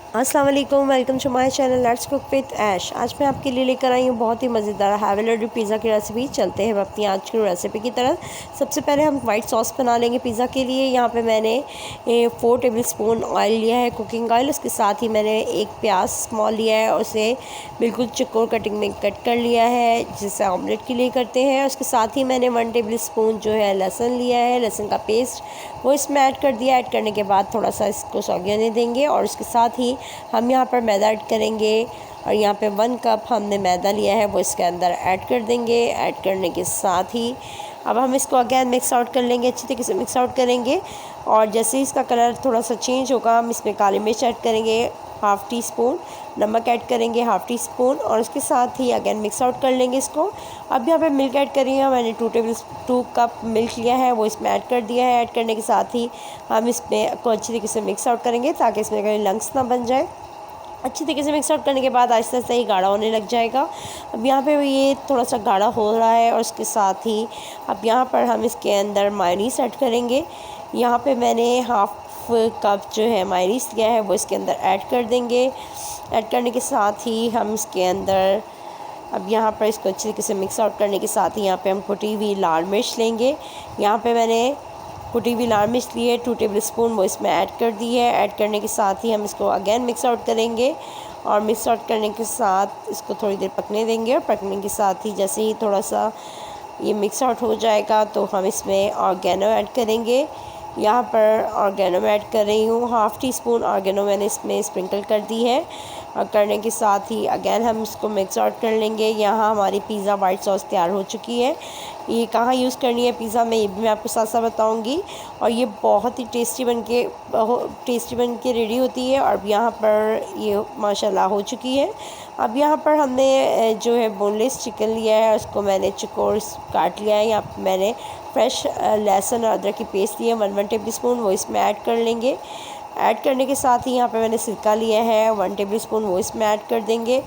अस्सलाम वालेकुम, welcome to my channel let's cook with Aish. आज मैं आपके लिए लेकर आई हूँ बहुत ही मज़ेदार हैवेलडी पिज़्ज़ा की रेसिपी। चलते हैं अपनी आज की रेसिपी की तरफ। सबसे पहले हम वाइट सॉस बना लेंगे पिज़्ज़ा के लिए। यहाँ पे मैंने 4 टेबल स्पून ऑयल लिया है, कुकिंग ऑयल। उसके साथ ही मैंने एक प्याज स्मॉल लिया है और उसे बिल्कुल चौकोर कटिंग में कट कर लिया है, जिसे ऑमलेट के लिए करते हैं। उसके साथ ही मैंने 1 टेबल स्पून जो है लहसुन लिया है, लहसुन का पेस्ट वो इसमें ऐड कर दिया। ऐड करने के बाद थोड़ा सा इसको सौगने देंगे और उसके साथ ही हम यहाँ पर मैदा ऐड करेंगे। और यहाँ पे 1 कप हमने मैदा लिया है वो इसके अंदर ऐड कर देंगे। ऐड करने के साथ ही अब हम इसको अगेन मिक्स आउट कर लेंगे, अच्छी तरीके से मिक्स आउट करेंगे। और जैसे ही इसका कलर थोड़ा सा चेंज होगा हम इसमें काली मिर्च ऐड करेंगे, हाफ़ टी स्पून नमक ऐड करेंगे, हाफ़ टी स्पून। और उसके साथ ही अगेन मिक्स आउट कर लेंगे इसको। अब यहाँ पे मिल्क ऐड करेंगे। मैंने 2 कप मिल्क लिया है वो इसमें ऐड कर दिया है। ऐड करने के साथ ही हम इसमें को अच्छी तरीके से मिक्स आउट करेंगे ताकि इसमें कहीं लंग्स ना बन जाए। अच्छी तरीके से मिक्स आउट करने के बाद आहिस्ता आहिस्ता ही गाढ़ा होने लग जाएगा। अब यहाँ पे ये थोड़ा सा गाढ़ा हो रहा है और उसके साथ ही अब यहाँ पर हम इसके अंदर मायोनीज़ ऐड करेंगे। यहाँ पे मैंने हाफ़ कप जो है मायोनीज़ लिया है वो इसके अंदर ऐड कर देंगे। ऐड करने के साथ ही हम इसके अंदर अब यहाँ पर इसको अच्छी तरीके से मिक्स आउट करने के साथ ही यहाँ पे हम कुटी हुई लाल मिर्च लेंगे। यहाँ पे मैंने कुटी हुई लाल मिर्च ली है 2 टेबल स्पून वो इसमें ऐड कर दी है। ऐड करने के साथ ही हम इसको अगेन मिक्स आउट करेंगे और मिक्स आउट करने के साथ इसको थोड़ी देर पकने देंगे। और पकने के साथ ही जैसे ही थोड़ा सा ये मिक्स आउट हो जाएगा तो हम इसमें ऑर्गेनो ऐड करेंगे। यहाँ पर ऑर्गेनो मैं ऐड कर रही हूँ, हाफ़ टी स्पून ऑर्गेनो मैंने इसमें स्प्रिंकल कर दी है। और करने के साथ ही अगेन हम इसको मिक्स आउट कर लेंगे। यहाँ हमारी पिज़्ज़ा वाइट सॉस तैयार हो चुकी है। ये कहाँ यूज़ करनी है पिज़्ज़ा में ये भी मैं आपको साथ साथ बताऊँगी। और ये बहुत ही टेस्टी बन के रेडी होती है। और यहाँ पर ये माशाल्लाह हो चुकी है। अब यहाँ पर हमने जो है बोनलेस चिकन लिया है, उसको मैंने चौकोर काट लिया है। यहाँ पर मैंने फ्रेश लहसुन और अदरक की पेस्ट ली है 1 टेबल स्पून वो इसमें ऐड कर लेंगे। ऐड करने के साथ ही यहाँ पे मैंने सिरका लिया है 1 टेबल स्पून वो इसमें ऐड कर देंगे।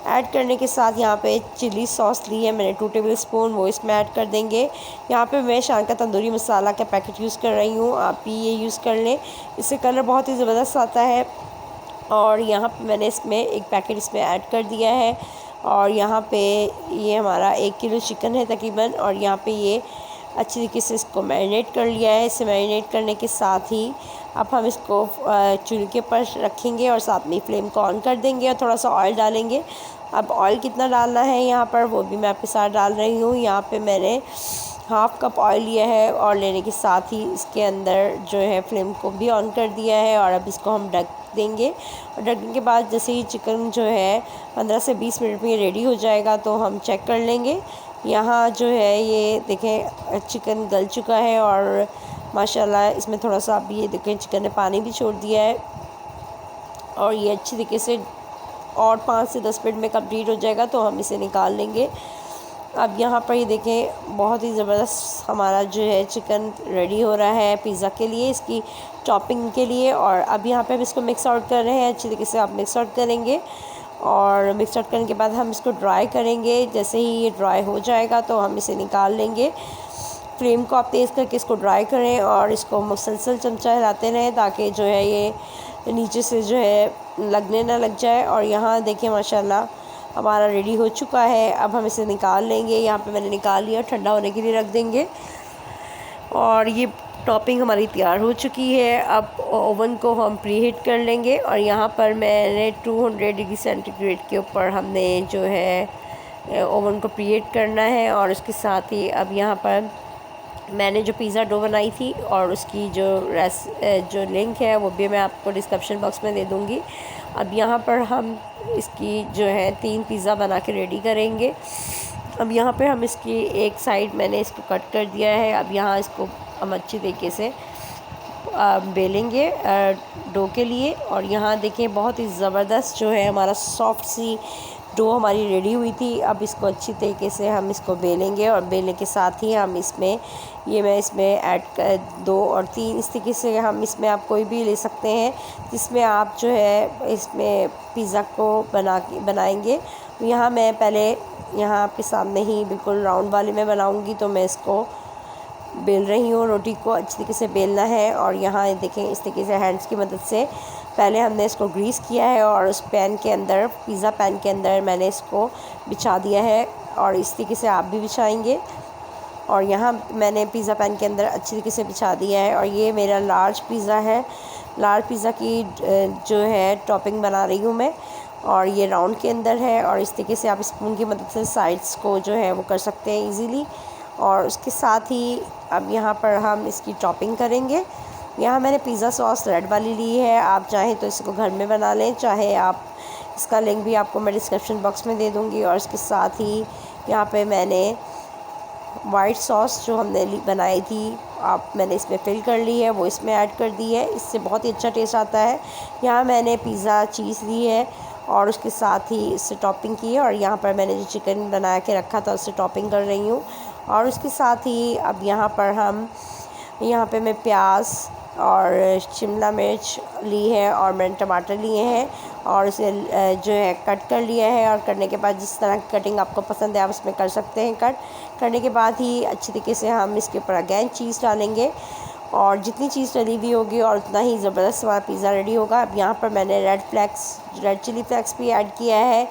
ऐड करने के साथ यहाँ पे चिली सॉस ली है मैंने 2 टेबल स्पून वो इसमें ऐड कर देंगे। यहाँ पे मैं शान का तंदूरी मसाला का पैकेट यूज़ कर रही हूँ, आप भी ये यूज़ कर लें, इससे कलर बहुत ही ज़बरदस्त आता है। और यहाँ पे मैंने इसमें एक पैकेट इसमें ऐड कर दिया है। और यहाँ पे ये हमारा 1 किलो चिकन है तकरीबन। और यहाँ पे ये अच्छी तरीके से इसको मैरिनेट कर लिया है। इसे मैरिनेट करने के साथ ही अब हम इसको चूल्हे के ऊपर रखेंगे और साथ में फ्लेम को ऑन कर देंगे और थोड़ा सा ऑयल डालेंगे। अब ऑयल कितना डालना है यहाँ पर वो भी मैं आपके साथ डाल रही हूँ। यहाँ पे मैंने हाफ़ कप ऑयल लिया है और लेने के साथ ही इसके अंदर जो है फ्लेम को भी ऑन कर दिया है। और अब इसको हम ढक देंगे। और ढकने के बाद जैसे ही चिकन जो है 15 से 20 मिनट में रेडी हो जाएगा तो हम चेक कर लेंगे। यहाँ जो है ये देखें चिकन गल चुका है और माशाल्लाह इसमें थोड़ा सा अब ये देखें चिकन ने पानी भी छोड़ दिया है। और ये अच्छी तरीके से और 5 से 10 मिनट में कंप्लीट हो जाएगा तो हम इसे निकाल लेंगे। अब यहाँ पर ये देखें बहुत ही ज़बरदस्त हमारा जो है चिकन रेडी हो रहा है पिज़्ज़ा के लिए, इसकी टॉपिंग के लिए। और अब यहाँ पे हम इसको मिक्स आउट कर रहे हैं, अच्छी तरीके से आप मिक्स आउट करेंगे। और मिक्स आउट करने के बाद हम इसको ड्राई करेंगे। जैसे ही ये ड्राई हो जाएगा तो हम इसे निकाल लेंगे। फ्लेम को आप तेज़ करके इसको ड्राई करें और इसको मुसलसल चमचा हिलाते रहें ताकि जो है ये नीचे से जो है लगने ना लग जाए। और यहाँ देखिए माशाल्लाह हमारा रेडी हो चुका है। अब हम इसे निकाल लेंगे। यहाँ पे मैंने निकाल लिया, ठंडा होने के लिए रख देंगे। और ये टॉपिंग हमारी तैयार हो चुकी है। अब ओवन को हम प्रीहीट कर लेंगे। और यहाँ पर मैंने 200 डिग्री सेंटीग्रेड के ऊपर हमने जो है ओवन को प्रीहीट करना है। और उसके साथ ही अब यहाँ पर मैंने जो पिज़्ज़ा डो बनाई थी और उसकी जो लिंक है वो भी मैं आपको डिस्क्रिप्शन बॉक्स में दे दूँगी। अब यहाँ पर हम इसकी जो है 3 पिज़्ज़ा बना के रेडी करेंगे। अब यहाँ पे हम इसकी एक साइड मैंने इसको कट कर दिया है। अब यहाँ इसको हम अच्छी तरीके से बेलेंगे डो के लिए। और यहाँ देखें बहुत ही ज़बरदस्त जो है हमारा सॉफ्ट सी डो हमारी रेडी हुई थी। अब इसको अच्छी तरीके से हम इसको बेलेंगे और बेलने के साथ ही हम इसमें मैं इसमें ऐड कर 2 और 3 इस तरीके से हम इसमें आप कोई भी ले सकते हैं जिसमें आप जो है इसमें पिज़्ज़ा को बनाएंगे। यहाँ मैं पहले यहाँ आपके सामने ही बिल्कुल राउंड वाले में बनाऊँगी तो मैं इसको बेल रही हूँ। रोटी को अच्छी तरीके से बेलना है। और यहाँ देखें इस तरीके से हैंड्स की मदद से पहले हमने इसको ग्रीस किया है और उस पैन के अंदर, पिज़्ज़ा पैन के अंदर मैंने इसको बिछा दिया है और इस तरीके से आप भी बिछाएंगे। और यहाँ मैंने पिज़्ज़ा पैन के अंदर अच्छी तरीके से बिछा दिया है। और ये मेरा लार्ज पिज़्ज़ा है। लार्ज पिज़्ज़ा की जो है टॉपिंग बना रही हूँ मैं, और ये राउंड के अंदर है। और इस तरीके से आप स्पून की मदद से साइड्स को जो है वो कर सकते हैं इजीली। और उसके साथ ही अब यहाँ पर हम इसकी टॉपिंग करेंगे। यहाँ मैंने पिज़्ज़ा सॉस रेड वाली ली है। आप चाहें तो इसको घर में बना लें, चाहे आप, इसका लिंक भी आपको मैं डिस्क्रिप्शन बॉक्स में दे दूँगी। और इसके साथ ही यहाँ पे मैंने वाइट सॉस जो हमने बनाई थी, मैंने इसमें फिल कर ली है, वो इसमें ऐड कर दी है। इससे बहुत ही अच्छा टेस्ट आता है। यहाँ मैंने पिज़्ज़ा चीज़ ली है और उसके साथ ही इससे टॉपिंग की है। और यहाँ पर मैंने जो चिकन बना के रखा था उससे टॉपिंग कर रही हूँ। और उसके साथ ही अब यहाँ पे मैं प्याज और शिमला मिर्च ली है और मैंने टमाटर लिए हैं और इसे जो है कट कर लिया है। और करने के बाद जिस तरह की कटिंग आपको पसंद है आप उसमें कर सकते हैं कट। करने के बाद ही अच्छी तरीके से हम इसके ऊपर अगेन चीज़ डालेंगे, और जितनी चीज़ डली हुई होगी और उतना ही ज़बरदस्त हमारा पिज़्ज़ा रेडी होगा। अब यहाँ पर मैंने रेड चिली फ्लेक्स भी ऐड किया है,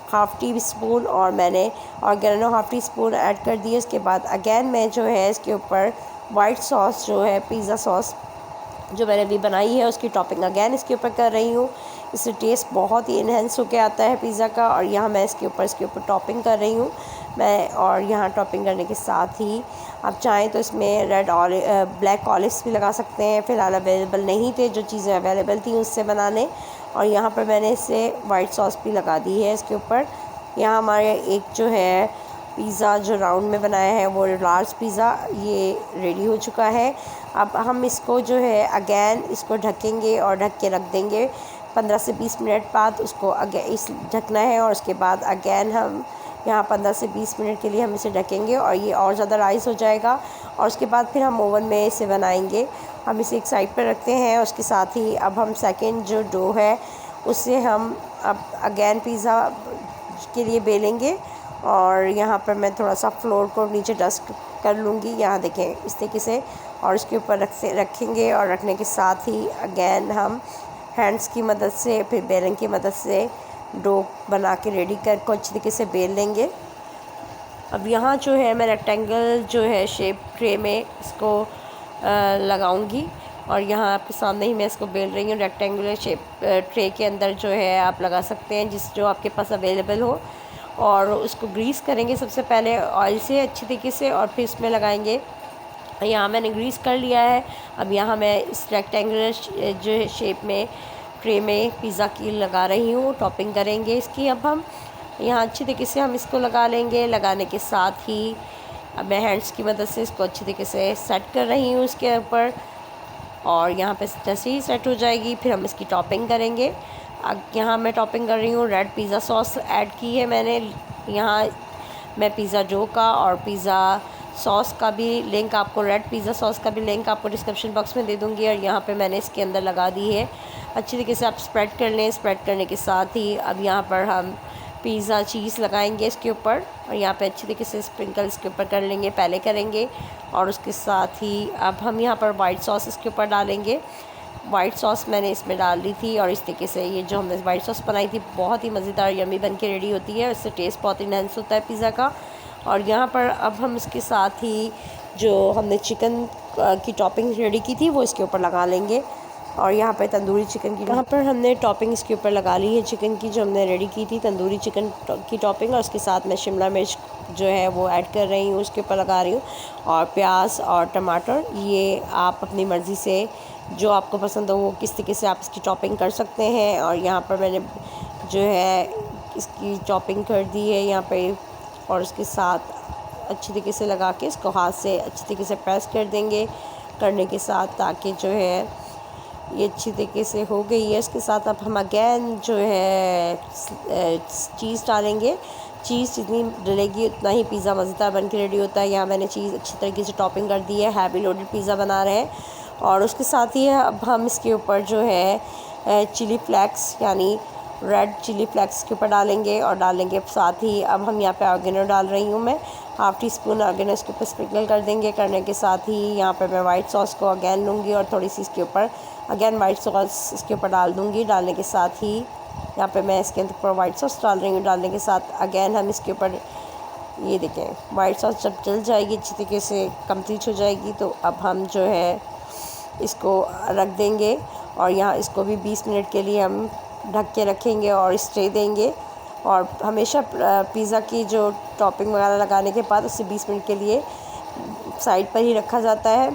हाफ़ टी स्पून, और मैंने oregano half teaspoon add कर दिए। इसके बाद अगेन मैं जो है इसके ऊपर वाइट सॉस जो है पिज़्ज़ा सॉस जो मैंने अभी बनाई है उसकी टॉपिंग अगेन इसके ऊपर कर रही हूँ। इससे टेस्ट बहुत ही इन्हेंस होकर आता है पिज़्ज़ा का। और यहाँ मैं इसके ऊपर टॉपिंग कर रही हूँ मैं। और यहाँ टॉपिंग करने के साथ ही आप चाहें तो इसमें ब्लैक ऑलिव्स भी लगा सकते हैं। फ़िलहाल अवेलेबल नहीं थे, जो चीज़ें अवेलेबल थी उससे बना लें। और यहाँ पर मैंने इससे वाइट सॉस भी लगा दी है इसके ऊपर। यहाँ हमारे एक जो है पिज़्ज़ा जो राउंड में बनाया है वो लार्ज पिज़्ज़ा ये रेडी हो चुका है। अब हम इसको जो है अगेन इसको ढकेंगे और ढक के रख देंगे। 15 से 20 मिनट बाद उसको अगेन इस ढकना है। और उसके बाद अगेन हम यहाँ 15 से 20 मिनट के लिए हम इसे ढकेंगे और ये और ज़्यादा राइस हो जाएगा। और उसके बाद फिर हम ओवन में इसे बनाएंगे। हम इसे एक साइड पर रखते हैं। उसके साथ ही अब हम सेकेंड जो डो है उससे हम अब अगेन पिज़्ज़ा के लिए बेलेंगे। और यहाँ पर मैं थोड़ा सा फ्लोर को नीचे डस्ट कर लूँगी, यहाँ देखें इस तरीके से। और इसके ऊपर रखेंगे और रखने के साथ ही अगेन हम हैंड्स की मदद से, फिर बेलन की मदद से डो बना के रेडी कर को अच्छी तरीके से बेल लेंगे। अब यहाँ जो है मैं रेक्टेंगल जो है शेप ट्रे में इसको लगाऊंगी। और यहाँ आपके सामने ही मैं इसको बेल रही हूँ। रेक्टेंगुलर शेप ट्रे के अंदर जो है आप लगा सकते हैं जो आपके पास अवेलेबल हो। और उसको ग्रीस करेंगे सबसे पहले ऑयल से अच्छी तरीके से, और फिर इसमें लगाएंगे। यहाँ मैंने ग्रीस कर लिया है। अब यहाँ मैं इस रेक्टेंगुलर जो है शेप में ट्रे में पिज़्ज़ा की लगा रही हूँ, टॉपिंग करेंगे इसकी। अब हम यहाँ अच्छी तरीके से हम इसको लगा लेंगे। लगाने के साथ ही अब मैं हैंड्स की मदद से इसको अच्छी तरीके से सेट कर रही हूँ इसके ऊपर। और यहाँ पे जैसे ही सेट हो जाएगी फिर हम इसकी टॉपिंग करेंगे। अब यहाँ मैं टॉपिंग कर रही हूँ, रेड पिज़्ज़ा सॉस ऐड की है मैंने। यहाँ मैं पिज़्ज़ा डो का और पिज़्ज़ा सॉस का भी लिंक आपको, रेड पिज़्ज़ा सॉस का भी लिंक आपको डिस्क्रिप्शन बॉक्स में दे दूँगी। और यहाँ पे मैंने इसके अंदर लगा दी है। अच्छी तरीके से आप स्प्रेड कर लें। स्प्रेड करने के साथ ही अब यहाँ पर हम पिज़्ज़ा चीज़ लगाएंगे इसके ऊपर। और यहाँ पे अच्छी तरीके से स्प्रिंकल इसके ऊपर कर लेंगे, पहले करेंगे। और उसके साथ ही अब हम यहाँ पर वाइट सॉस इसके ऊपर डालेंगे। वाइट सॉस मैंने इसमें डाल दी थी। और इस तरीके से ये जो हमने वाइट सॉस बनाई थी बहुत ही मज़ेदार यम्मी बन के रेडी होती है। इससे टेस्ट बहुत इन्हेंस होता है पिज़्ज़ा का। और यहाँ पर अब हम इसके साथ ही जो हमने चिकन की टॉपिंग रेडी की थी वो इसके ऊपर लगा लेंगे। और यहाँ पर तंदूरी चिकन की, यहाँ पर हमने टॉपिंग इसके ऊपर लगा ली है चिकन की, जो हमने रेडी की थी तंदूरी चिकन की टॉपिंग। और उसके साथ मैं शिमला मिर्च जो है वो ऐड कर रही हूँ, उसके ऊपर लगा रही हूँ। और प्याज और टमाटर, ये आप अपनी मर्ज़ी से जो आपको पसंद हो वो किस तरीके से आप इसकी टॉपिंग कर सकते हैं। और यहाँ पर मैंने जो है इसकी टॉपिंग कर दी है यहाँ पे। और उसके साथ अच्छी तरीके से लगा के इसको हाथ से अच्छी तरीके से प्रेस कर देंगे करने के साथ, ताकि जो है ये अच्छी तरीके से हो गई है। इसके साथ अब हम अगेन जो है चीज़ डालेंगे। चीज़ जितनी डलेगी उतना ही पिज़्ज़ा मज़ेदार बन के रेडी होता है। यहाँ मैंने चीज़ अच्छी तरीके से टॉपिंग कर दी है। हैवी लोडेड पिज़्ज़ा बना रहे हैं। और उसके साथ ही अब हम इसके ऊपर जो है चिली फ्लेक्स यानी रेड चिली फ्लेक्स के ऊपर डालेंगे। और डालेंगे साथ ही अब हम यहाँ पे ऑर्गेनो डाल रही हूँ मैं, हाफ़ टी स्पून ऑर्गेनो इसके ऊपर स्प्रिंकल कर देंगे। करने के साथ ही यहाँ पर मैं वाइट सॉस को अगेन लूँगी और थोड़ी सी इसके ऊपर अगेन वाइट सॉस इसके ऊपर डाल दूँगी। डालने के साथ ही यहाँ पे मैं इसके ऊपर वाइट सॉस डाल रही हूँ। डालने के साथ अगेन हम इसके ऊपर ये देखें वाइट सॉस जब जल जाएगी, अच्छी तरीके से कंप्लीट हो जाएगी, तो अब हम जो है इसको रख देंगे और यहाँ इसको भी 20 मिनट के लिए हम ढक के रखेंगे और स्टे देंगे। और हमेशा पिज़्ज़ा की जो टॉपिंग वगैरह लगाने के बाद उसे 20 मिनट के लिए साइड पर ही रखा जाता है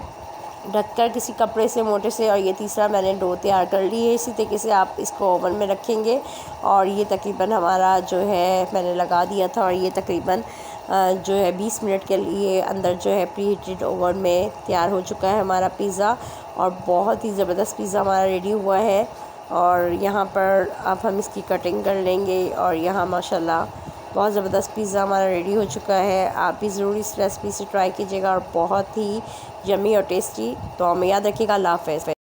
ढककर किसी कपड़े से मोटे से। और ये तीसरा मैंने डो तैयार कर ली है। इसी तरीके से आप इसको ओवन में रखेंगे और ये तकरीबन हमारा जो है मैंने लगा दिया था और ये तकरीबन जो है 20 मिनट के लिए अंदर जो है प्री हीटेड ओवन में तैयार हो चुका है हमारा पिज़्ज़ा। और बहुत ही ज़बरदस्त पिज़्ज़ा हमारा रेडी हुआ है। और यहाँ पर अब हम इसकी कटिंग कर लेंगे और यहाँ माशाल्लाह बहुत ज़बरदस्त पिज़्ज़ा हमारा रेडी हो चुका है। आप भी ज़रूर इस रेसिपी से ट्राई कीजिएगा और बहुत ही यम्मी और टेस्टी। तो हमें याद रखिएगा। अल्लाह हाफ़िज़।